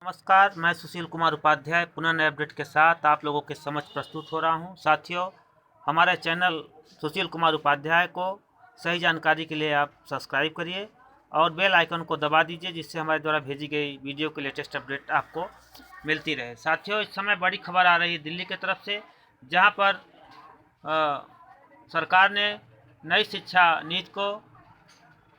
नमस्कार, मैं सुशील कुमार उपाध्याय पुनः नए अपडेट के साथ आप लोगों के समक्ष प्रस्तुत हो रहा हूं। साथियों, हमारे चैनल सुशील कुमार उपाध्याय को सही जानकारी के लिए आप सब्सक्राइब करिए और बेल आइकन को दबा दीजिए, जिससे हमारे द्वारा भेजी गई वीडियो की लेटेस्ट अपडेट आपको मिलती रहे। साथियों, इस समय बड़ी खबर आ रही है दिल्ली की तरफ से, जहाँ पर सरकार ने नई शिक्षा नीति को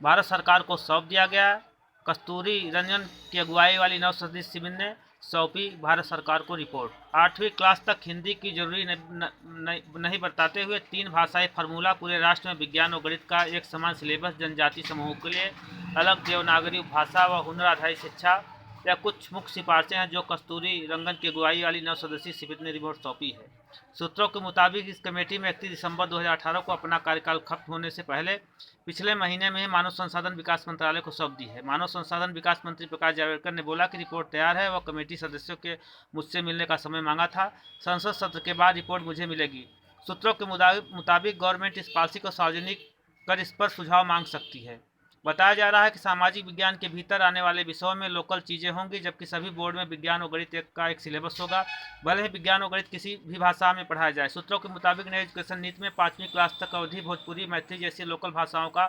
भारत सरकार को सौंप दिया गया। कस्तूरी रंजन की अगुवाई वाली 9 सदस्यीय समिति ने सौंपी भारत सरकार को रिपोर्ट। 8वीं क्लास तक हिंदी की जरूरी नहीं बताते हुए 3 भाषाई फार्मूला, पूरे राष्ट्र में विज्ञान और गणित का एक समान सिलेबस, जनजाति समूहों के लिए अलग देवनागरी भाषा व हुनर आधारित शिक्षा, यह कुछ मुख्य सिफारिशें हैं जो कस्तूरी रंगन की अगुवाई वाली 9 सदस्यीय समिति ने रिपोर्ट सौंपी है। सूत्रों के मुताबिक इस कमेटी में 31 दिसंबर 2018 को अपना कार्यकाल खत्म होने से पहले पिछले महीने में ही मानव संसाधन विकास मंत्रालय को सौंप दी है। मानव संसाधन विकास मंत्री प्रकाश जावड़ेकर ने बोला कि रिपोर्ट तैयार है। वह कमेटी सदस्यों के मुझसे मिलने का समय मांगा था। संसद सत्र के बाद रिपोर्ट मुझे मिलेगी। सूत्रों के मुताबिक गवर्नमेंट इस पॉलिसी को सार्वजनिक कर इस पर सुझाव मांग सकती है। बताया जा रहा है कि सामाजिक विज्ञान के भीतर आने वाले विषयों में लोकल चीज़ें होंगी, जबकि सभी बोर्ड में विज्ञान और गणित का एक सिलेबस होगा, भले ही विज्ञान और गणित किसी भी भाषा में पढ़ाया जाए। सूत्रों के मुताबिक नई एजुकेशन नीति में 5वीं क्लास तक अवधि भोजपुरी, मैथिली जैसी लोकल भाषाओं का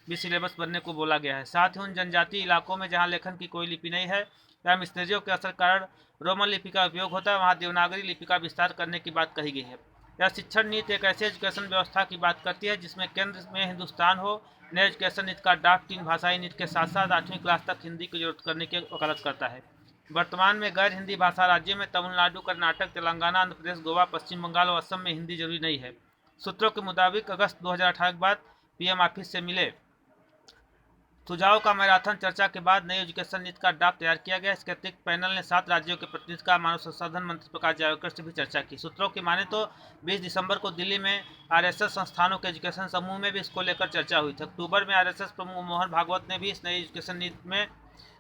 भी सिलेबस बनने को बोला गया है। साथ ही उन जनजातीय इलाकों में जहाँ लेखन की कोई लिपि नहीं है या मिशनरियों के असर कारण रोमन लिपि का उपयोग होता है, वहाँ देवनागरी लिपि का विस्तार करने की बात कही गई है। यह शिक्षण नीति एक ऐसी एजुकेशन व्यवस्था की बात करती है जिसमें केंद्र में हिंदुस्तान हो। नई एजुकेशन नीति का ड्राफ्ट 3 भाषाई नीति के साथ साथ 8वीं क्लास तक हिंदी की जरूरत करने की वकालत करता है। वर्तमान में गैर हिंदी भाषा राज्यों में तमिलनाडु, कर्नाटक, तेलंगाना, आंध्र प्रदेश, गोवा, पश्चिम बंगाल और असम में हिंदी जरूरी नहीं है। सूत्रों के मुताबिक अगस्त 2018 के बाद पीएम ऑफिस से मिले सुझाव का मैराथन चर्चा के बाद नई एजुकेशन नीति का ड्राफ्ट तैयार किया गया। इसके अतिरिक्त पैनल ने 7 राज्यों के प्रतिनिधि का मानव संसाधन मंत्री प्रकाश जावड़ेकर से भी चर्चा की। सूत्रों की माने तो 20 दिसंबर को दिल्ली में आरएसएस संस्थानों के एजुकेशन समूह में भी इसको लेकर चर्चा हुई थी। अक्टूबर में आरएसएस प्रमुख मोहन भागवत ने भी इस नई एजुकेशन नीति में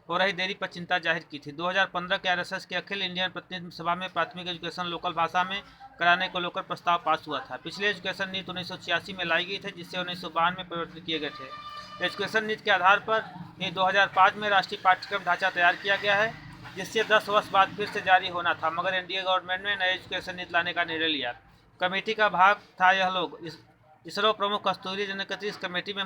हो रही देरी पर चिंता जाहिर की थी। 2015 के आरएसएस के अखिल इंडियन प्रतिनिधि सभा में प्राथमिक एजुकेशन लोकल भाषा में कराने को लेकर प्रस्ताव पास हुआ था। पिछले एजुकेशन नीति 1986 में लाई गई थी, जिससे 1952 में परिवर्तित किए गए थे। एजुकेशन नीति के आधार पर ही 2005 में राष्ट्रीय पाठ्यक्रम ढांचा तैयार किया गया है, जिससे 10 वर्ष बाद फिर से जारी होना था, मगर एनडीए गवर्नमेंट ने नई एजुकेशन नीति लाने का निर्णय लिया। कमेटी का भाग था यह लोग इसरो प्रमुख कस्तूरी रंजन ने इस कमेटी में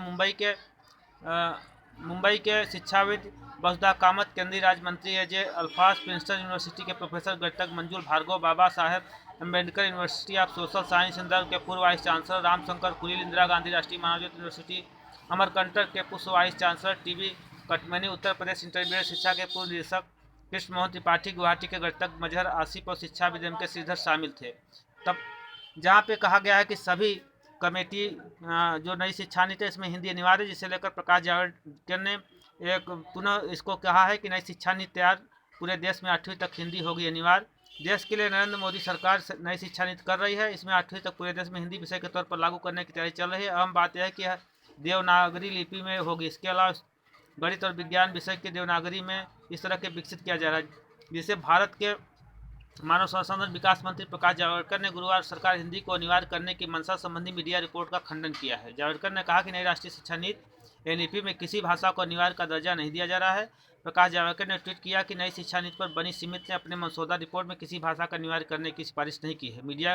मुंबई के शिक्षाविद वसुधा कामत, केंद्रीय राज्य मंत्री अजय अल्फाज, प्रिंसटन यूनिवर्सिटी के प्रोफेसर गणितज्ञ Manjul Bhargava, Baba Saheb Ambedkar university of social science Indore के पूर्व वाइस चांसलर रामशंकर कुलील, इंदिरा गांधी राष्ट्रीय मानव ज्योति यूनिवर्सिटी अमरकंटक के पूर्व vice chancellor T B Kattimani, Uttar Pradesh intermediate शिक्षा के पूर्व निदेशक कृष्ण मोहन त्रिपाठी, गुवाहाटी के गणितज्ञ मजहर आसिफ और शिक्षाविद एम के श्रीधर शामिल थे। तब जहाँ पे कहा गया है कि सभी कमेटी जो नई शिक्षा नीति है इसमें हिंदी अनिवार्य है, जिसे लेकर प्रकाश जावड़ेकर ने एक पुनः इसको कहा है कि नई शिक्षा नीति तैयार, पूरे देश में 8वीं तक हिंदी होगी अनिवार्य। देश के लिए नरेंद्र मोदी सरकार नई शिक्षा नीति कर रही है। इसमें 8वीं तक पूरे देश में हिंदी विषय के तौर पर लागू करने की तैयारी चल रही है। अहम बात यह है कि देवनागरी लिपि में होगी। इसके अलावा गणित और विज्ञान विषय के देवनागरी में इस तरह के विकसित किया जा रहा है, जिसे भारत के मानव संसाधन विकास मंत्री प्रकाश जावड़ेकर ने गुरुवार सरकार हिंदी को अनिवार्य करने की मंशा संबंधी मीडिया रिपोर्ट का खंडन किया है। जावड़ेकर ने कहा कि नई राष्ट्रीय शिक्षा नीति एनईपी में किसी भाषा को अनिवार्य का दर्जा नहीं दिया जा रहा है। प्रकाश जावड़ेकर ने ट्वीट किया कि नई शिक्षा नीति पर बनी समिति ने अपने मसौदा रिपोर्ट में किसी भाषा का अनिवार्य करने की सिफारिश नहीं की है। मीडिया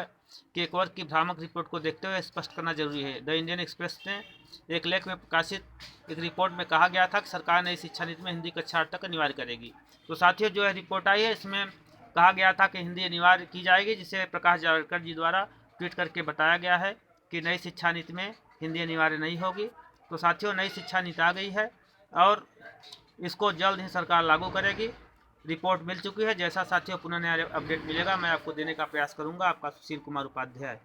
के एक वर्ग की भ्रामक रिपोर्ट को देखते हुए स्पष्ट करना जरूरी है। द इंडियन एक्सप्रेस ने एक लेख में प्रकाशित एक रिपोर्ट में कहा गया था कि सरकार नई शिक्षा नीति में हिंदी कक्षा 8 तक अनिवार्य करेगी। तो साथियों, जो है रिपोर्ट आई है इसमें कहा गया था कि हिंदी अनिवार्य की जाएगी, जिसे प्रकाश जावड़ेकर जी द्वारा ट्वीट करके बताया गया है कि नई शिक्षा नीति में हिंदी अनिवार्य नहीं होगी। तो साथियों, नई शिक्षा नीति आ गई है और इसको जल्द ही सरकार लागू करेगी। रिपोर्ट मिल चुकी है। जैसा साथियों पुनः नया अपडेट मिलेगा मैं आपको देने का प्रयास करूंगा। आपका सुशील कुमार उपाध्याय।